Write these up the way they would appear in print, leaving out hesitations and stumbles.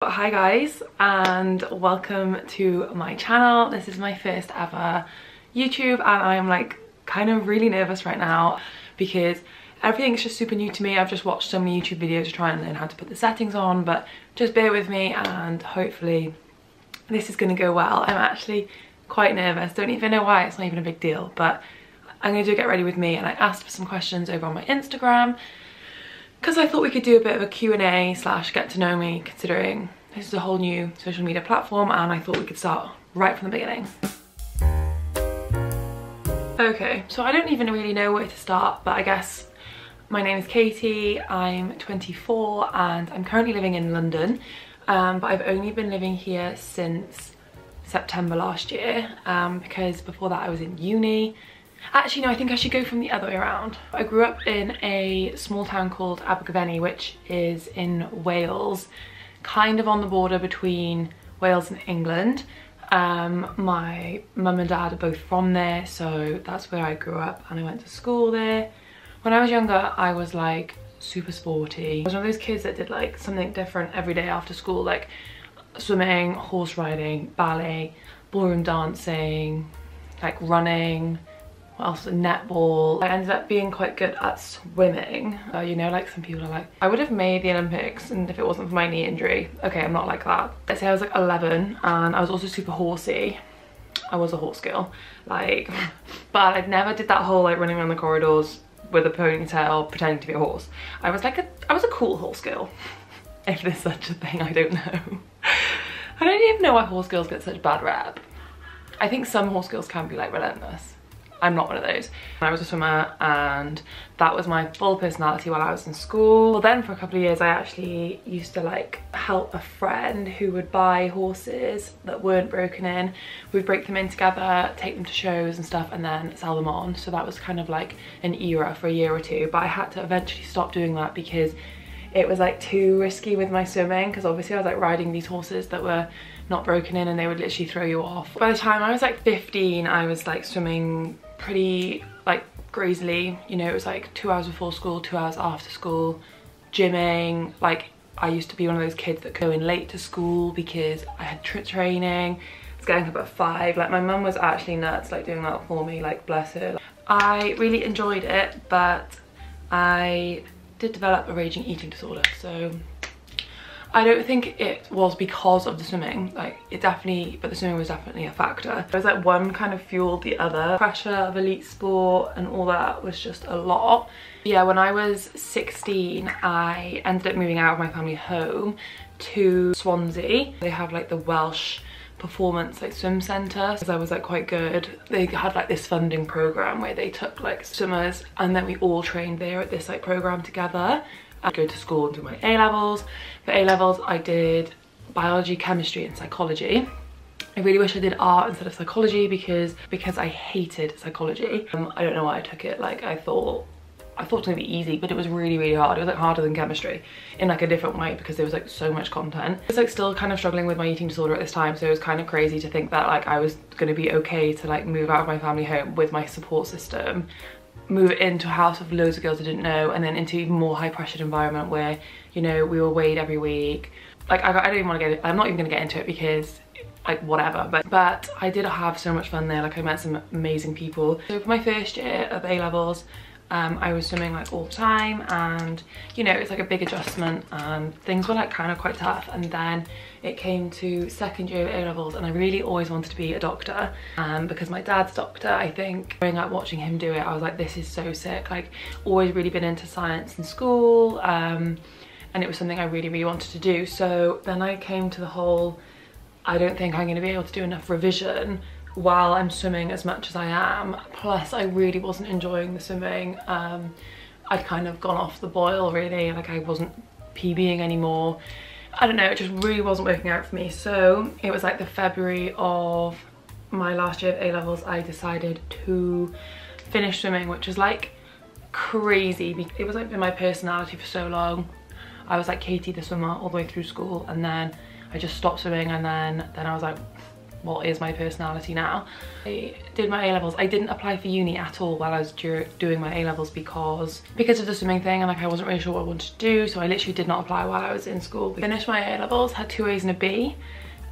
Hi guys, and welcome to my channel. This is my first ever YouTube and I'm like kind of really nervous right now because everything's just super new to me. I've just watched so many YouTube videos to try and learn how to put the settings on, but just bear with me and hopefully this is going to go well. I'm actually quite nervous, don't even know why, it's not even a big deal, but I'm going to do Get Ready With Me, and I asked for some questions over on my Instagram because I thought we could do a bit of a Q&A slash get to know me, considering this is a whole new social media platform and I thought we could start right from the beginning. Okay, so I don't even really know where to start, but I guess my name is Katie, I'm 24 and I'm currently living in London, but I've only been living here since September last year because before that I was in uni. Actually, no, I think I should go from the other way around. I grew up in a small town called Abergavenny, which is in Wales, kind of on the border between Wales and England. My mum and dad are both from there, so that's where I grew up and I went to school there. When I was younger, I was like super sporty. I was one of those kids that did like something different every day after school, like swimming, horse riding, ballet, ballroom dancing, like running. What else? Netball. I ended up being quite good at swimming. You know, like some people are like, I would have made the Olympics and if it wasn't for my knee injury. Okay, I'm not like that. Let's say I was like 11 and I was also super horsey. I was a horse girl, like, but I never did that whole like running around the corridors with a ponytail pretending to be a horse. I was a cool horse girl. If there's such a thing, I don't know. I don't even know why horse girls get such bad rap. I think some horse girls can be like relentless. I'm not one of those. I was a swimmer and that was my full personality while I was in school. Well, then for a couple of years I actually used to like help a friend who would buy horses that weren't broken in. We'd break them in together, take them to shows and stuff and then sell them on. So that was kind of like an era for a year or two, but I had to eventually stop doing that because it was like too risky with my swimming, because obviously I was like riding these horses that were not broken in and they would literally throw you off. By the time I was like 15, I was like swimming pretty like crazily, you know. It was like 2 hours before school, 2 hours after school, gymming. Like I used to be one of those kids that go in late to school because I had training. I was getting up at 5. Like my mum was actually nuts, like doing that for me, like bless her. I really enjoyed it, but I did develop a raging eating disorder, so I don't think it was because of the swimming, like it definitely, but the swimming was definitely a factor. It was like one kind of fueled the other. Pressure of elite sport and all that was just a lot. Yeah, when I was 16, I ended up moving out of my family home to Swansea. They have like the Welsh performance like swim centre, because I was like quite good. They had like this funding program where they took like swimmers and then we all trained there at this like program together. I go to school and do my A-levels. For A-levels I did biology, chemistry and psychology. I really wish I did art instead of psychology because I hated psychology. I don't know why I took it. Like I thought it was gonna be easy, but it was really hard. It was like harder than chemistry in like a different way because there was like so much content. I was like still kind of struggling with my eating disorder at this time, so it was kind of crazy to think that like I was gonna be okay to like move out of my family home with my support system, move into a house of loads of girls I didn't know, and then into even more high pressured environment where, you know, we were weighed every week. Like I don't even want to get it, I'm not even gonna get into it because like whatever, but I did have so much fun there. Like I met some amazing people. So for my first year of A-levels, I was swimming like all the time, and you know, it's like a big adjustment and things were like kind of quite tough. And then it came to second year of A-levels and I really always wanted to be a doctor because my dad's doctor. I think growing up watching him do it, I was like, this is so sick. Like always really been into science in school, and it was something I really wanted to do. So then I came to the whole, I don't think I'm going to be able to do enough revision while I'm swimming as much as I am. Plus I really wasn't enjoying the swimming. I'd kind of gone off the boil really, like I wasn't PBing anymore. I don't know, it just really wasn't working out for me. So it was like the February of my last year of A-levels I decided to finish swimming, which was like crazy. It was like been my personality for so long. I was like Katie the swimmer all the way through school, and then I just stopped swimming, and then I was like, what is my personality now. I did my A-levels. I didn't apply for uni at all while I was doing my A-levels because of the swimming thing, and like I wasn't really sure what I wanted to do, so I literally did not apply while I was in school. Finished my A-levels, had 2 A's and a B.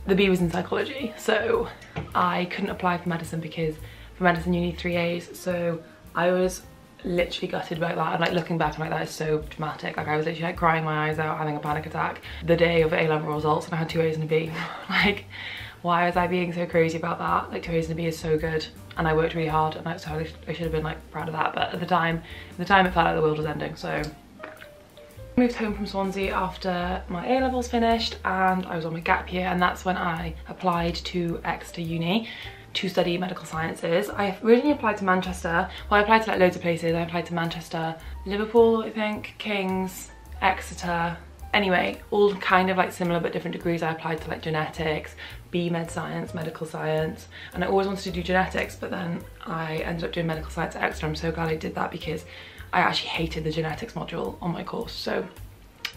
The B was in psychology, so I couldn't apply for medicine because for medicine you need 3 A's, so I was literally gutted about that. And like looking back, I'm like, that is so dramatic. Like I was literally like crying my eyes out, having a panic attack the day of A-level results, and I had 2 A's and a B. Like, why was I being so crazy about that? Like 2 A's and a B is so good, and I worked really hard, and I should have been like proud of that. But at the time it felt like the world was ending. So I moved home from Swansea after my A-levels finished, and I was on my gap year, and that's when I applied to Exeter Uni to study medical sciences. I originally applied to Manchester. Well, I applied to like loads of places. I applied to Manchester, Liverpool, I think, King's, Exeter. Anyway, all kind of like similar but different degrees. I applied to like genetics, B-med science, medical science, and I always wanted to do genetics, but then I ended up doing medical science at Exeter. I'm so glad I did that because I actually hated the genetics module on my course, so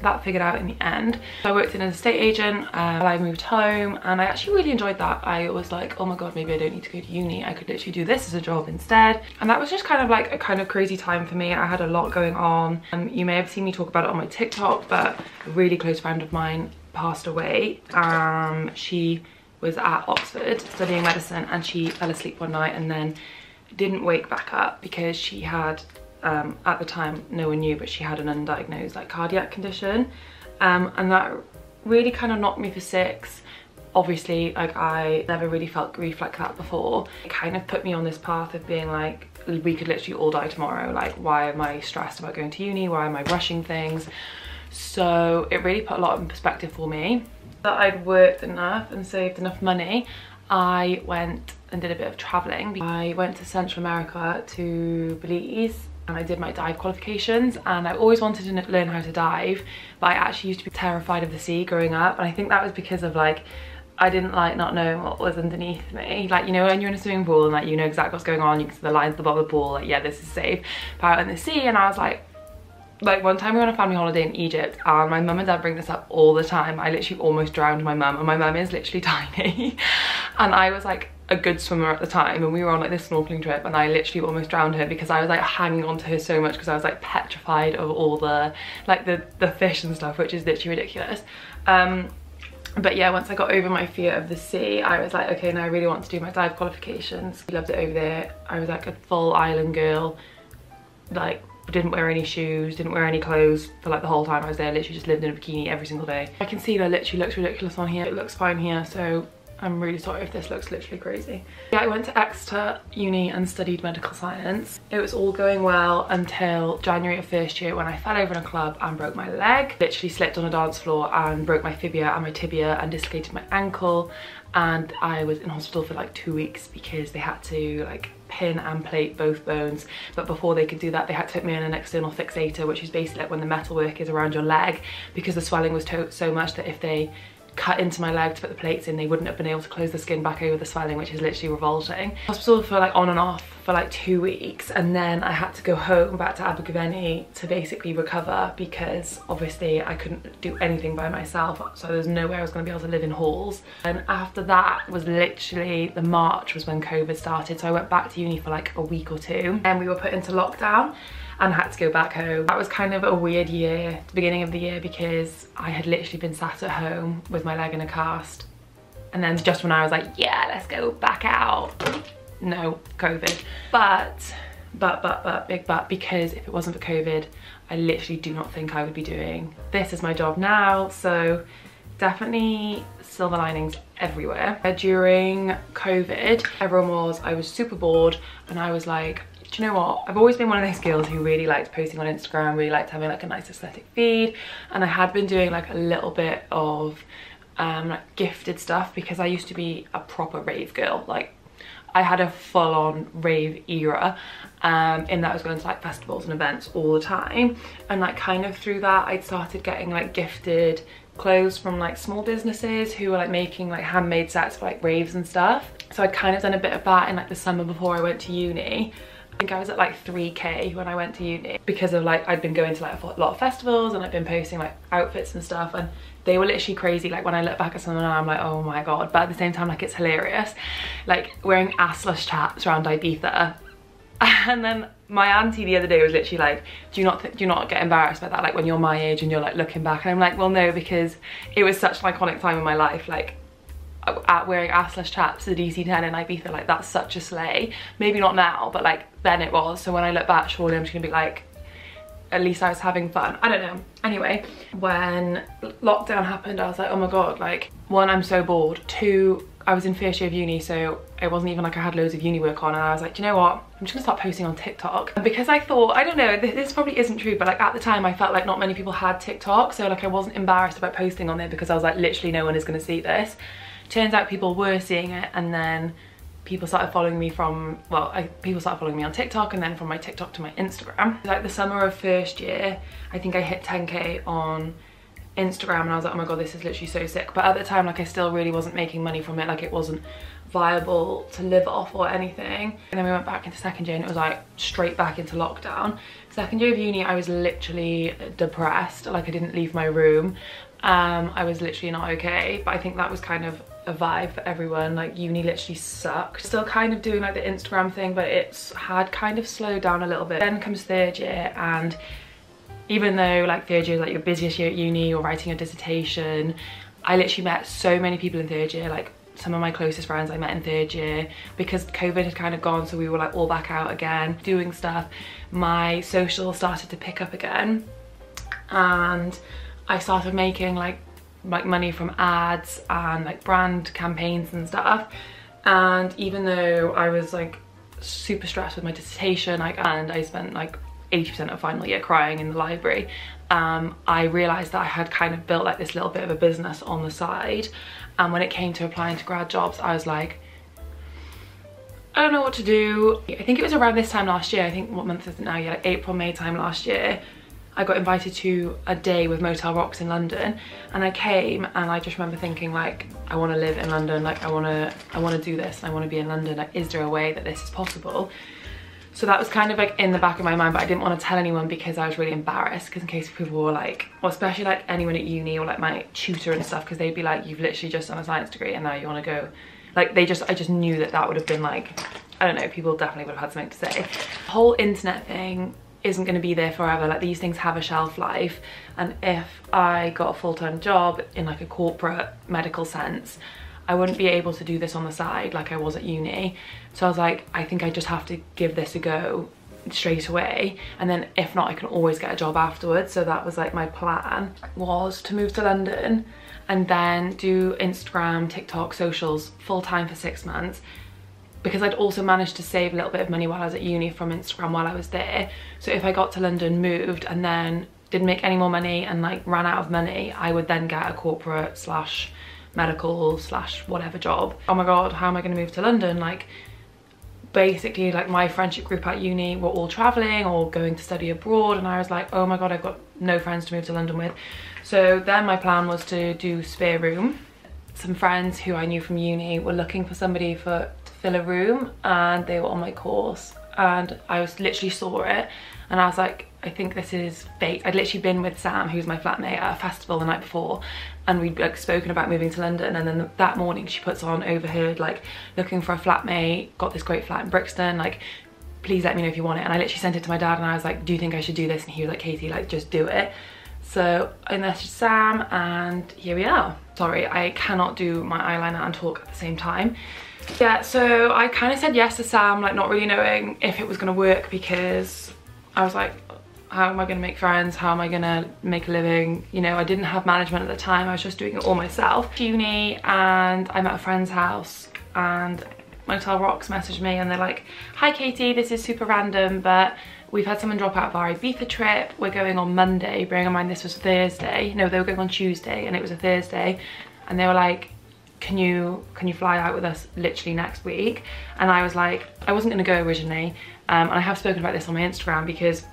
that figured out in the end. I worked in an estate agent while I moved home, and I actually really enjoyed that. I was like, oh my god, maybe I don't need to go to uni. I could literally do this as a job instead. And that was just kind of like a kind of crazy time for me. I had a lot going on. You may have seen me talk about it on my TikTok, but a really close friend of mine passed away. She was at Oxford studying medicine, and she fell asleep one night and then didn't wake back up because she had at the time no one knew, but she had an undiagnosed like cardiac condition, and that really kind of knocked me for 6. Obviously, like I never really felt grief like that before. It kind of put me on this path of being like, we could literally all die tomorrow. Like, why am I stressed about going to uni? Why am I rushing things? So it really put a lot in perspective for me. That I'd worked enough and saved enough money, I went and did a bit of traveling. I went to Central America, to Belize, and I did my dive qualifications, and I always wanted to learn how to dive, but I actually used to be terrified of the sea growing up, and I think that was because of like, I didn't like not knowing what was underneath me. Like, you know, when you're in a swimming pool and like you know exactly what's going on, you can see the lines at the bottom of the pool, like yeah, this is safe. But out in the sea, and I was like one time we were on a family holiday in Egypt, and my mum and dad bring this up all the time. I literally almost drowned my mum, and my mum is literally tiny. And I was like a good swimmer at the time, and we were on like this snorkeling trip, and I literally almost drowned her because I was like hanging on to her so much because I was like petrified of all the like the fish and stuff, which is literally ridiculous. But yeah, once I got over my fear of the sea, I was like, okay, now I really want to do my dive qualifications. I loved it over there. I was like a full island girl, like didn't wear any shoes, didn't wear any clothes for like the whole time I was there. Literally just lived in a bikini every single day. I can see that literally looks ridiculous on here. It looks fine here, so I'm really sorry if this looks literally crazy. Yeah, I went to Exeter Uni and studied medical science. It was all going well until January of first year when I fell over in a club and broke my leg. Literally slipped on a dance floor and broke my fibula and my tibia and dislocated my ankle, and I was in hospital for like 2 weeks because they had to like pin and plate both bones. But before they could do that, they had to put me in an external fixator, which is basically like when the metalwork is around your leg, because the swelling was so much that if they cut into my leg to put the plates in, they wouldn't have been able to close the skin back over the swelling, which is literally revolting. Hospital for like on and off for like 2 weeks, and then I had to go home back to Abergavenny to basically recover because obviously I couldn't do anything by myself, so there's no way I was going to be able to live in halls. And after that was literally the March was when COVID started, so I went back to uni for like a week or 2, and we were put into lockdown and had to go back home. That was kind of a weird year, the beginning of the year, because I had literally been sat at home with my leg in a cast, and then just when I was like, yeah, let's go back out, no, COVID. But, big but, because if it wasn't for COVID, I literally do not think I would be doing this as my job now. So definitely silver linings everywhere. During COVID, I was super bored, and I was like, do you know what? I've always been one of those girls who really liked posting on Instagram, really liked having like a nice aesthetic feed, and I had been doing like a little bit of like gifted stuff because I used to be a proper rave girl. Like I had a full-on rave era in that I was going to like festivals and events all the time, and like kind of through that I'd started getting like gifted clothes from like small businesses who were like making like handmade sets for like raves and stuff. So I'd kind of done a bit of that in like the summer before I went to uni. I think I was at like 3k when I went to uni because of like I'd been going to like a lot of festivals, and I'd been posting like outfits and stuff, and they were literally crazy. Like when I look back at some of them, I'm like, oh my god, but at the same time, like it's hilarious. Like wearing assless chaps around Ibiza. And then my auntie the other day was literally like, do you not get embarrassed by that, like when you're my age and you're like looking back? And I'm like, well no, because it was such an iconic time in my life. Like at wearing assless chaps to the DC-10 in Ibiza, like that's such a slay. Maybe not now, but like then it was. So when I look back, surely I'm just gonna be like, at least I was having fun. I don't know. Anyway, when lockdown happened, I was like, oh my god, like, one, I'm so bored. Two, I was in first year of uni, so it wasn't even like I had loads of uni work on, and I was like, do you know what? I'm just gonna start posting on TikTok. And because I thought, I don't know, this probably isn't true, but like at the time I felt like not many people had TikTok, so like I wasn't embarrassed about posting on there because I was like, literally no one is gonna see this. Turns out people were seeing it, and then people started following me from, well, people started following me on TikTok, and then from my TikTok to my Instagram. Like the summer of first year, I think I hit 10k on Instagram, and I was like, oh my god, this is literally so sick. But at the time, like I still really wasn't making money from it, like it wasn't viable to live off or anything. And then we went back into second year, and it was like straight back into lockdown. Second year of uni, I was literally depressed, like I didn't leave my room. I was literally not okay, but I think that was kind of a vibe for everyone. Like uni literally sucked. Still kind of doing like the Instagram thing, but it's had kind of slowed down a little bit. Then comes third year, and even though like third year is like your busiest year at uni, you're writing a dissertation, I literally met so many people in third year. Like some of my closest friends I met in third year, because COVID had kind of gone, so we were like all back out again doing stuff. My social started to pick up again, and I started making like money from ads and like brand campaigns and stuff. And even though I was like super stressed with my dissertation, and I spent like 80% of final year crying in the library, I realized that I had kind of built like this little bit of a business on the side. And when it came to applying to grad jobs, I was like, I don't know what to do. I think it was around this time last year, I think, what month is it now? Yeah, like April, May time last year, I got invited to a day with Motel Rocks in London, and I came, and I just remember thinking like, I want to live in London, like I want to do this, and I want to be in London, like is there a way that this is possible? So that was kind of like in the back of my mind, but I didn't want to tell anyone because I was really embarrassed, because in case people were like, well, especially like anyone at uni or like my tutor and stuff, because they'd be like, you've literally just done a science degree and now you want to go, like I just knew that that would have been like, I don't know, people definitely would have had something to say. The whole internet thing isn't going to be there forever. Like these things have a shelf life, and if I got a full-time job in like a corporate medical sense, I wouldn't be able to do this on the side like I was at uni. So I was like, I think I just have to give this a go straight away, and then if not, I can always get a job afterwards. So that was like my plan, was to move to London and then do Instagram, TikTok, socials full-time for 6 months, because I'd also managed to save a little bit of money while I was at uni from Instagram while I was there. So if I got to London, moved, and then didn't make any more money and like ran out of money, I would then get a corporate slash medical slash whatever job. Oh my god, how am I going to move to London? Like basically like my friendship group at uni were all traveling or going to study abroad, and I was like, oh my god, I've got no friends to move to London with. So then my plan was to do spare room. Some friends who I knew from uni were looking for somebody to fill a room, and they were on my course, and I was literally saw it, and I was like, I think this is fate. I'd literally been with Sam, who's my flatmate, at a festival the night before, and we'd like spoken about moving to London, and then that morning she puts on Overheard, like looking for a flatmate, got this great flat in Brixton, like please let me know if you want it. And I literally sent it to my dad, and I was like, do you think I should do this? And he was like, Katie, like just do it. So I messaged Sam, and here we are. Sorry, I cannot do my eyeliner and talk at the same time. Yeah, so I kind of said yes to Sam, like not really knowing if it was going to work, because I was like, how am I going to make friends? How am I going to make a living? You know, I didn't have management at the time. I was just doing it all myself. Uni, and I'm at a friend's house, and Motel Rocks messaged me, and they're like, hi Katie, this is super random, but we've had someone drop out of our Ibiza trip. We're going on Monday. Bearing in mind this was Thursday. No, they were going on Tuesday, and it was a Thursday. And they were like, can you fly out with us literally next week? And I was like, I wasn't gonna go originally. And I have spoken about this on my Instagram, because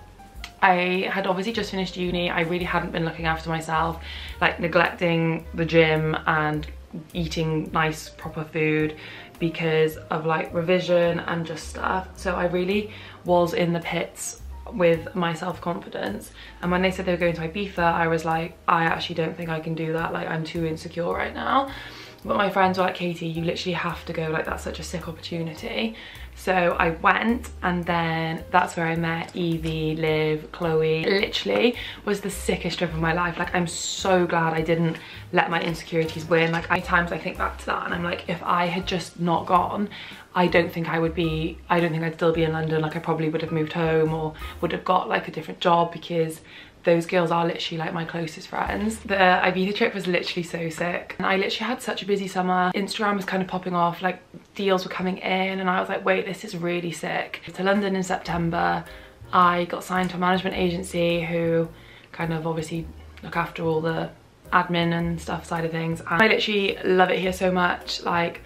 I had obviously just finished uni. I really hadn't been looking after myself, like neglecting the gym and eating nice proper food because of like revision and just stuff. So I really was in the pits with my self-confidence. And when they said they were going to Ibiza, I was like, I actually don't think I can do that. Like, I'm too insecure right now. But my friends were like, Katie, you literally have to go, like that's such a sick opportunity. So I went, and then that's where I met Evie, Liv, Chloe. It literally was the sickest trip of my life. Like, I'm so glad I didn't let my insecurities win. Like, times I think back to that and I'm like, if I had just not gone, I don't think I'd still be in London. Like, I probably would have moved home or would have got like a different job, because those girls are literally like my closest friends. The Ibiza trip was literally so sick. And I literally had such a busy summer. Instagram was kind of popping off, like deals were coming in, and I was like, wait, this is really sick. To London in September, I got signed to a management agency who kind of obviously look after all the admin and stuff side of things. And I literally love it here so much. Like,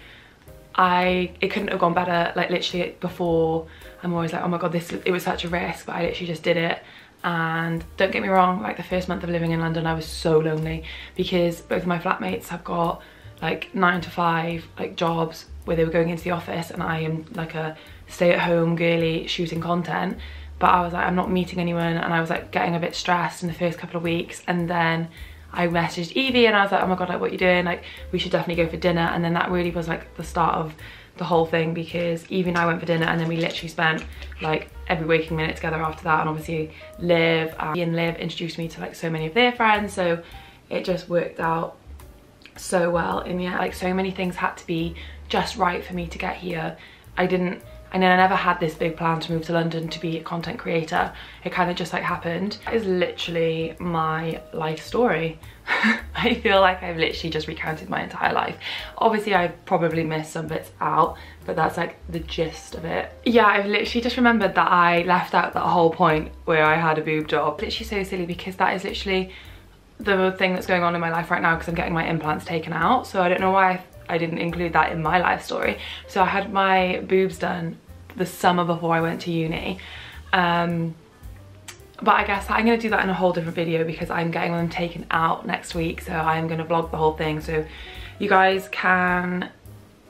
it couldn't have gone better. Like, literally before, I'm always like, oh my god, it was such a risk, but I literally just did it. And don't get me wrong, like the first month of living in London I was so lonely, because both of my flatmates have got like 9 to 5 like jobs where they were going into the office, and I am like a stay-at-home girly shooting content. But I was like, I'm not meeting anyone, and I was like getting a bit stressed in the first couple of weeks. And then I messaged Evie and I was like, oh my god, like what are you doing? Like, we should definitely go for dinner. And then that really was like the start of the whole thing, because Evie and I went for dinner, and then we literally spent like every waking minute together after that. And obviously Liv and Liv introduced me to like so many of their friends, so it just worked out so well. And yeah, like so many things had to be just right for me to get here. I never had this big plan to move to London to be a content creator. It kind of just like happened. That is literally my life story. I feel like I've literally just recounted my entire life. Obviously I've probably missed some bits out, but that's like the gist of it. Yeah, I've literally just remembered that I left out that whole point where I had a boob job. Literally so silly, because that is literally the thing that's going on in my life right now, because I'm getting my implants taken out. So I don't know why I didn't include that in my life story. So I had my boobs done the summer before I went to uni. But I guess I'm going to do that in a whole different video, because I'm getting them taken out next week. So I'm going to vlog the whole thing, so you guys can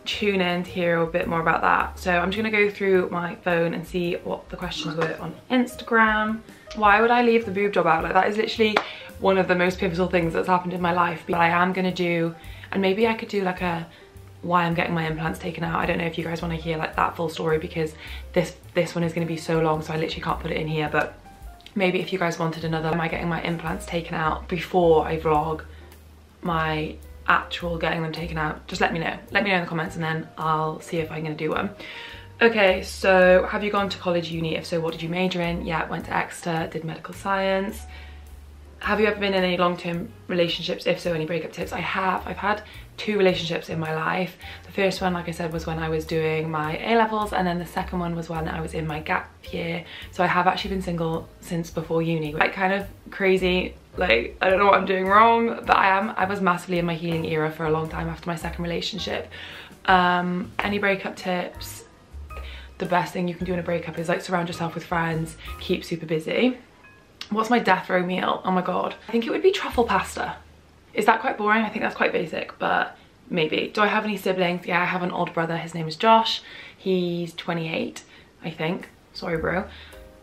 tune in to hear a bit more about that. So I'm just going to go through my phone and see what the questions were on Instagram. Why would I leave the boob job out? Like, that is literally one of the most pivotal things that's happened in my life. But I am going to do, and maybe I could do like a why I'm getting my implants taken out. I don't know if you guys want to hear like that full story, because this one is going to be so long, so I literally can't put it in here. But maybe if you guys wanted another am I getting my implants taken out before I vlog my actual getting them taken out, just let me know in the comments, and then I'll see if I'm going to do one. Okay, so have you gone to college, uni? If so, what did you major in? Yeah, went to Exeter, did medical science. Have you ever been in any long-term relationships? If so, any breakup tips? I have. I've had 2 relationships in my life. The first one, like I said, was when I was doing my A-levels, and then the second one was when I was in my gap year. So I have actually been single since before uni. Like, kind of crazy, like I don't know what I'm doing wrong, but I was massively in my healing era for a long time after my second relationship. Any breakup tips? The best thing you can do in a breakup is like surround yourself with friends, keep super busy. What's my death row meal? Oh my god. I think it would be truffle pasta. Is that quite boring? I think that's quite basic, but maybe. Do I have any siblings? Yeah, I have an older brother. His name is Josh. He's 28, I think. Sorry, bro.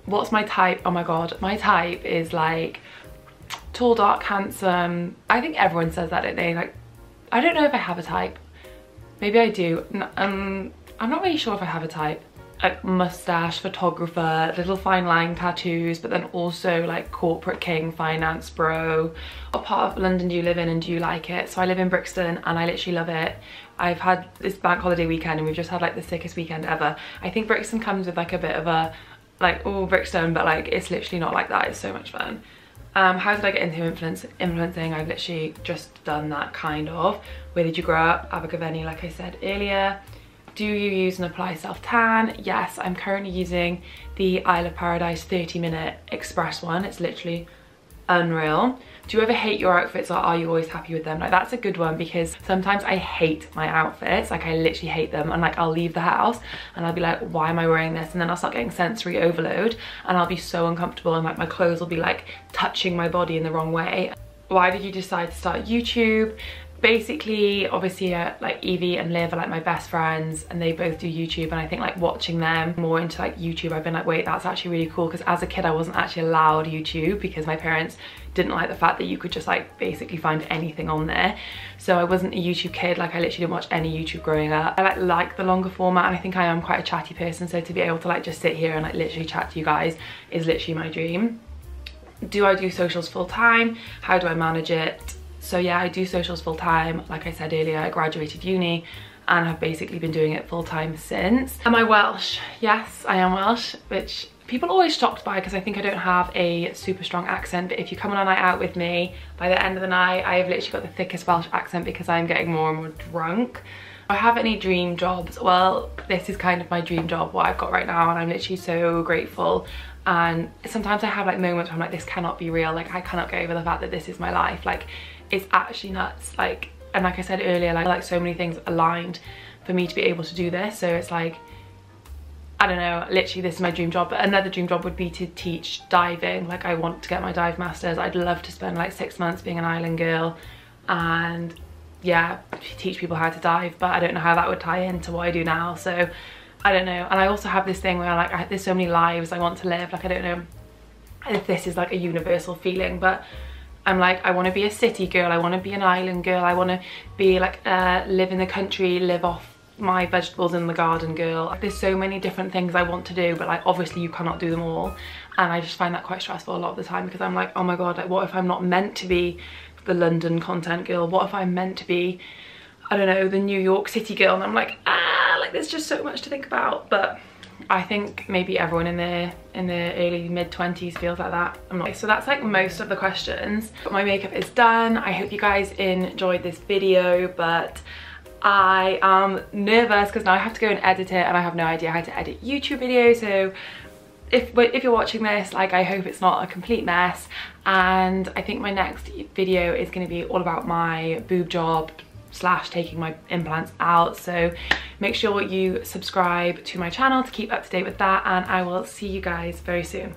What's my type? Oh my god. My type is like tall, dark, handsome. I think everyone says that, don't they? Like, I don't know if I have a type. Maybe I do. I'm not really sure if I have a type. Like mustache, photographer, little fine line tattoos, but then also like corporate king, finance bro. What part of London do you live in, and do you like it? So I live in Brixton, and I literally love it. I've had this bank holiday weekend, and we've just had like the sickest weekend ever. I think Brixton comes with like a bit of a like, oh, Brixton, but like it's literally not like that. It's so much fun. How did I get into influencing? I've literally just done that, kind of. Where did you grow up? Abergavenny, like I said earlier. Do you use and apply self-tan? Yes, I'm currently using the Isle of Paradise 30-minute express one. It's literally unreal. Do you ever hate your outfits, or are you always happy with them? Like, that's a good one, because sometimes I hate my outfits. Like, I literally hate them, and like I'll leave the house and I'll be like, why am I wearing this? And then I'll start getting sensory overload, and I'll be so uncomfortable, and like my clothes will be like touching my body in the wrong way. Why did you decide to start YouTube? basically, obviously, like Evie and Liv are like my best friends, and they both do YouTube, and I think like watching them more into like YouTube, I've been like, wait, that's actually really cool, because as a kid I wasn't actually allowed YouTube because my parents didn't like the fact that you could just like basically find anything on there. So I wasn't a YouTube kid, like I literally didn't watch any YouTube growing up. I like the longer format, and I think I am quite a chatty person, so to be able to like just sit here and like literally chat to you guys is literally my dream. Do I do socials full time? How do I manage it? So yeah, I do socials full time. Like I said earlier, I graduated uni and have basically been doing it full time since. Am I Welsh? Yes, I am Welsh, which people are always shocked by because I think I don't have a super strong accent, but if you come on a night out with me, by the end of the night, I have literally got the thickest Welsh accent because I'm getting more and more drunk. Do I have any dream jobs? Well, this is kind of my dream job, what I've got right now, and I'm literally so grateful. And sometimes I have like moments where I'm like, this cannot be real, like I cannot get over the fact that this is my life, like it's actually nuts. Like, and like I said earlier, like so many things aligned for me to be able to do this, so it's like, I don't know, literally this is my dream job. But another dream job would be to teach diving. Like I want to get my dive masters. I'd love to spend like 6 months being an island girl and yeah, teach people how to dive, but I don't know how that would tie into what I do now, so I don't know. And I also have this thing where like there's so many lives I want to live, like I don't know if this is like a universal feeling, but I'm like, I want to be a city girl, I want to be an island girl, I want to be like live in the country, live off my vegetables in the garden girl. Like, there's so many different things I want to do, but like obviously you cannot do them all, and I just find that quite stressful a lot of the time because I'm like, oh my god, like what if I'm not meant to be the London content girl? What if I'm meant to be, I don't know, the New York City girl? And I'm like, like there's just so much to think about. But I think maybe everyone in their early mid-20s feels like that. I'm not. So that's like most of the questions. But my makeup is done. I hope you guys enjoyed this video, but I am nervous because now I have to go and edit it, and I have no idea how to edit YouTube videos. So if you're watching this, like I hope it's not a complete mess. And I think my next video is going to be all about my boob job / taking my implants out, so make sure you subscribe to my channel to keep up to date with that, and I will see you guys very soon.